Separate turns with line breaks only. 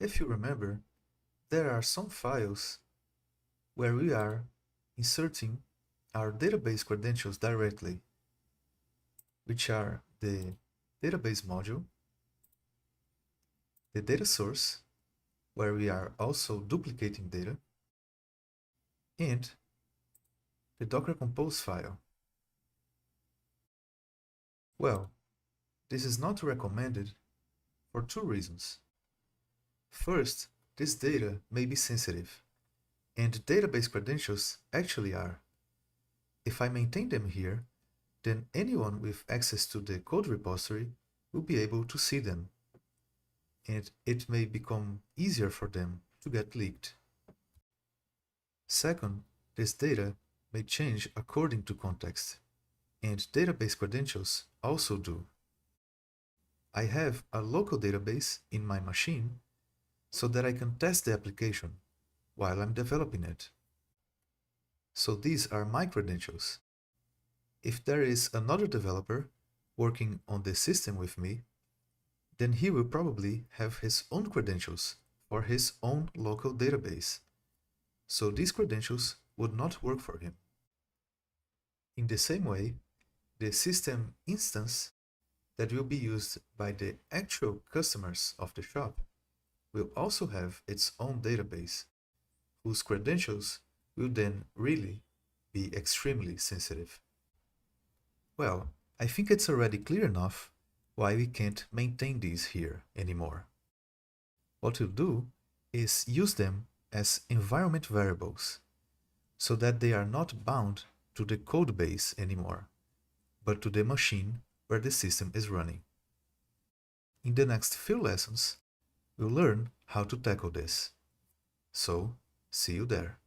If you remember, there are some files where we are inserting our database credentials directly, which are the database module, the data source, where we are also duplicating data, and the Docker Compose file. Well, this is not recommended for two reasons. First, this data may be sensitive, and database credentials actually are. If I maintain them here, then anyone with access to the code repository will be able to see them, and it may become easier for them to get leaked. Second, this data may change according to context, and database credentials also do. I have a local database in my machine so that I can test the application while I'm developing it. So these are my credentials. If there is another developer working on the system with me, then he will probably have his own credentials for his own local database. So these credentials would not work for him. In the same way, the system instance that will be used by the actual customers of the shop will also have its own database, whose credentials will then really be extremely sensitive. Well, I think it's already clear enough why we can't maintain these here anymore. What we'll do is use them as environment variables so that they are not bound to the code base anymore, but to the machine where the system is running. In the next few lessons, we'll learn how to tackle this. So, see you there.